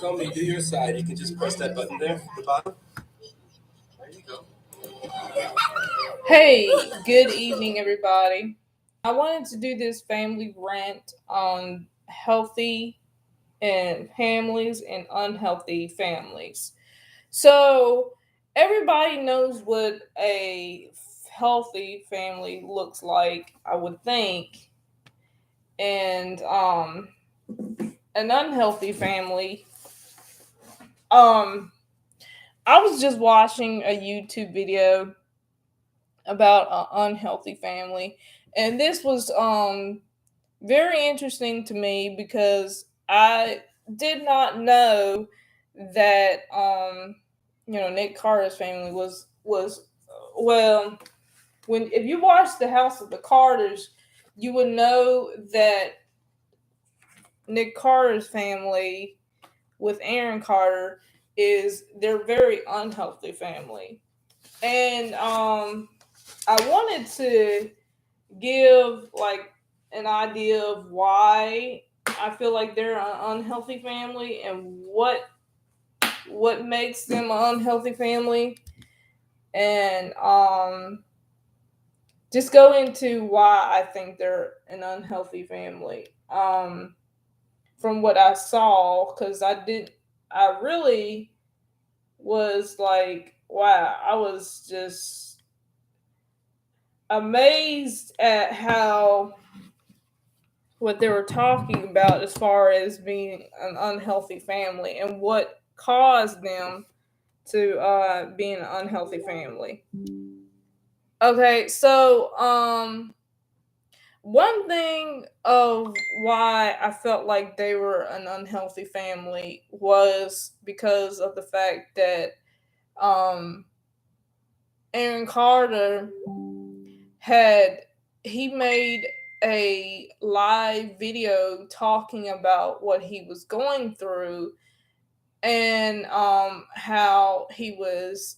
tell me, do your side. You can just press that button there at the bottom. There you go. Hey, good evening, everybody. I wanted to do this family rant on healthy and families and unhealthy families. So, everybody knows what a healthy family looks like, I would think, and an unhealthy family. Um, I was just watching a YouTube video about an unhealthy family, and this was very interesting to me because I did not know that Nick Carter's family was well, when if you watch The House of the Carters, you would know that Nick Carter's family with Aaron Carter is they're very unhealthy family. And I wanted to give like an idea of why I feel like they're an unhealthy family and what makes them an unhealthy family, and just go into why I think they're an unhealthy family. From what I saw, because I really was like, wow, I was just amazed at how what they were talking about as far as being an unhealthy family and what caused them to be an unhealthy family. Okay, so one thing of why I felt like they were an unhealthy family was because of the fact that um Aaron Carter had he made a live video talking about what he was going through, and how he was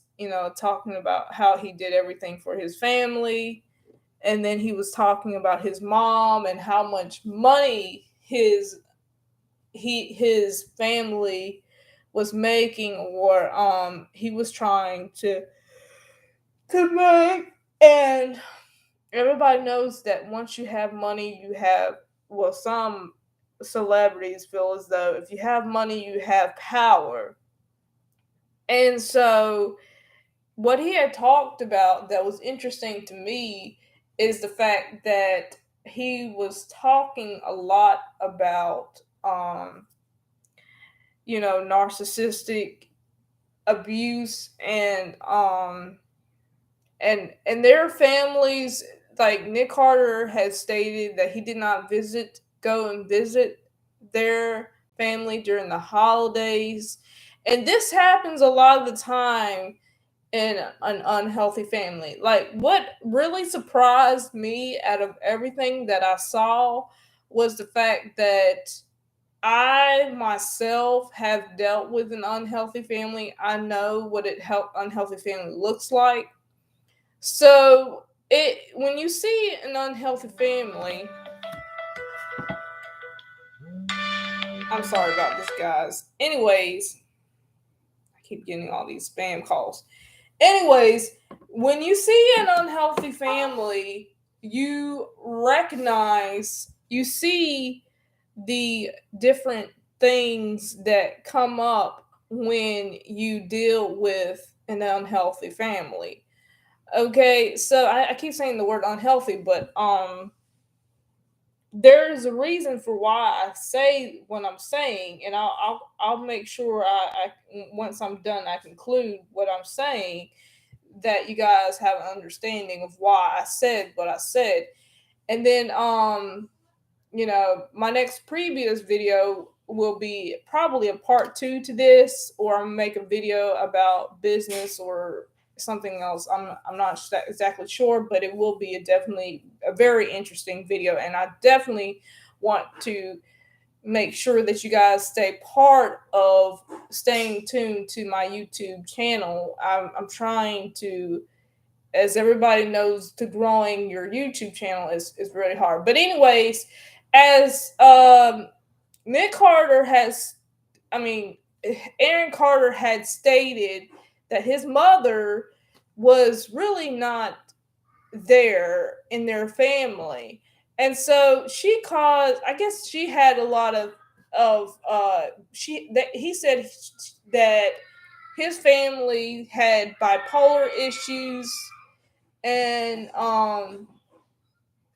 talking about how he did everything for his family, and then he was talking about his mom and how much money his family was making, or he was trying to make. And everybody knows that once you have money, you have, well, some celebrities feel as though if you have money, you have power. And so, what he had talked about that was interesting to me is the fact that he was talking a lot about, narcissistic abuse, and their families. Like Nick Carter has stated that he did not go and visit their family during the holidays, and this happens a lot of the time in an unhealthy family. Like, what really surprised me out of everything that I saw was the fact that I myself have dealt with an unhealthy family. I know what unhealthy family looks like. So it when you see an unhealthy family, I'm sorry about this, guys. Anyways, I keep getting all these spam calls. Anyways, when you see an unhealthy family, you see the different things that come up when you deal with an unhealthy family. Okay, so I keep saying the word unhealthy, but there's a reason for why I say what I'm saying, and I'll make sure I once I'm done I conclude what I'm saying, that you guys have an understanding of why I said what I said. And then my next previous video will be probably a part 2 to this, or I'm gonna make a video about business or something else. I'm not exactly sure, but it will be definitely a very interesting video, and I definitely want to make sure that you guys stay part of staying tuned to my YouTube channel. I'm trying to, as everybody knows, to growing your YouTube channel is really hard. But anyways, as Nick Carter has, I mean, Aaron Carter had stated that his mother was really not there in their family. And so she caused, I guess she had a lot of she that he said that his family had bipolar issues, and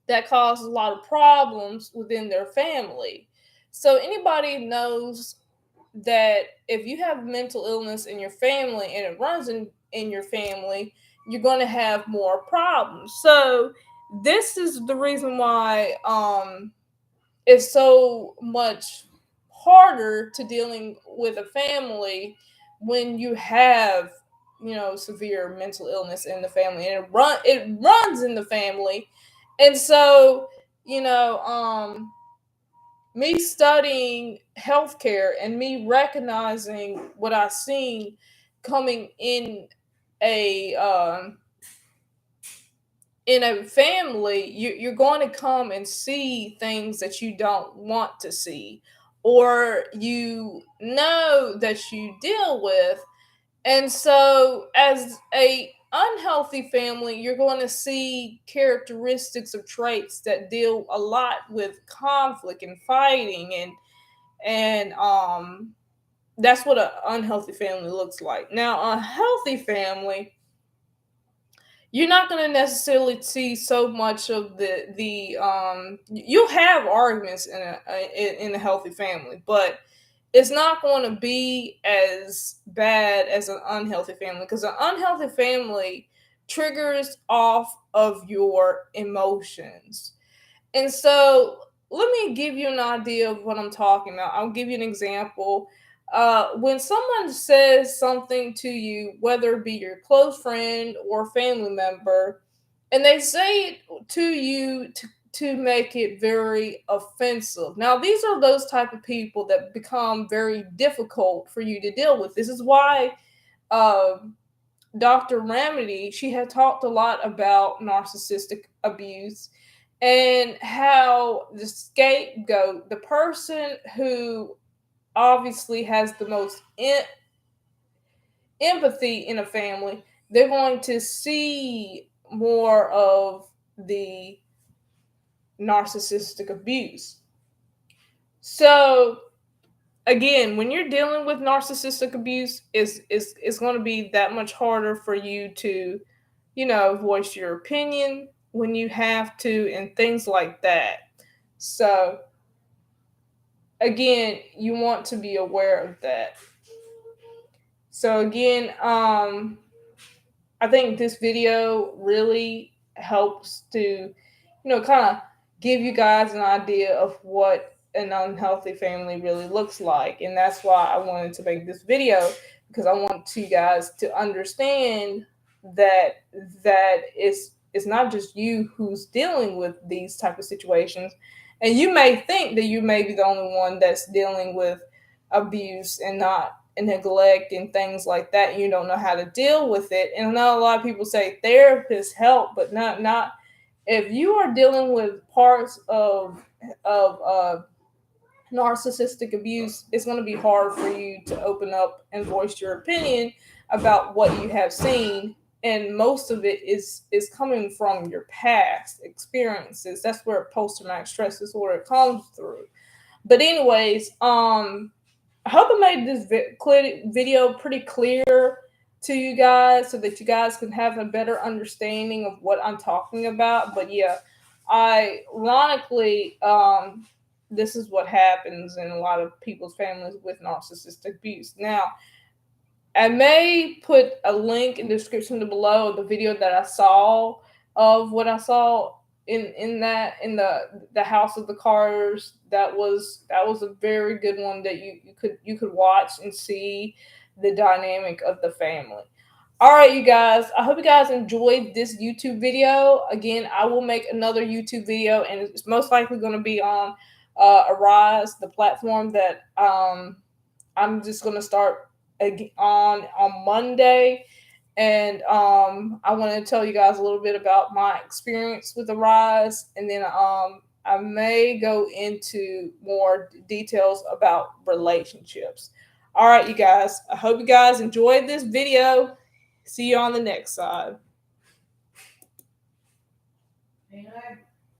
that caused a lot of problems within their family. So anybody knows that if you have mental illness in your family and it runs in your family, you're going to have more problems. So this is the reason why it's so much harder to dealing with a family when you have, severe mental illness in the family, and it runs in the family. And so, you know me studying healthcare and me recognizing what I've seen coming a in a family, you're going to come and see things that you don't want to see, or that you deal with. And so, as a unhealthy family, you're going to see characteristics of traits that deal a lot with conflict and fighting, and that's what an unhealthy family looks like. Now, a healthy family, you're not going to necessarily see so much of you'll have arguments in a healthy family, but it's not going to be as bad as an unhealthy family, because an unhealthy family triggers off of your emotions. And so let me give you an idea of what I'm talking about. I'll give you an example. When someone says something to you, whether it be your close friend or family member, and they say it to you to make it very offensive. Now, these are those type of people that become very difficult for you to deal with. This is why uh, Dr. Remedy, she had talked a lot about narcissistic abuse, and how the scapegoat, the person who obviously has the most empathy in a family, they're going to see more of the narcissistic abuse. So again, when you're dealing with narcissistic abuse, is going to be that much harder for you to, voice your opinion when you have to, and things like that. So again, you want to be aware of that. So again, I think this video really helps to, kind of give you guys an idea of what an unhealthy family really looks like. And that's why I wanted to make this video, because I want you guys to understand that it's not just you who's dealing with these type of situations. And you may think that you may be the only one that's dealing with abuse and not and neglect and things like that, and you don't know how to deal with it. And I know a lot of people say therapists help, but not if you are dealing with parts of narcissistic abuse. It's going to be hard for you to open up and voice your opinion about what you have seen, and most of it is coming from your past experiences. That's where post-traumatic stress disorder comes through. But anyways, I hope I made this video pretty clear to you guys, so that you guys can have a better understanding of what I'm talking about. But yeah, ironically, this is what happens in a lot of people's families with narcissistic abuse. Now, I may put a link in the description below of the video that I saw, of what I saw in the House of the Carters. That was a very good one that you could watch and see the dynamic of the family. All right, you guys. I hope you guys enjoyed this YouTube video. Again, I will make another YouTube video, and it's most likely going to be on Arise, the platform that I'm just going to start on Monday. And I want to tell you guys a little bit about my experience with Arise, and then I may go into more details about relationships. All right, you guys. I hope you guys enjoyed this video. See you on the next side.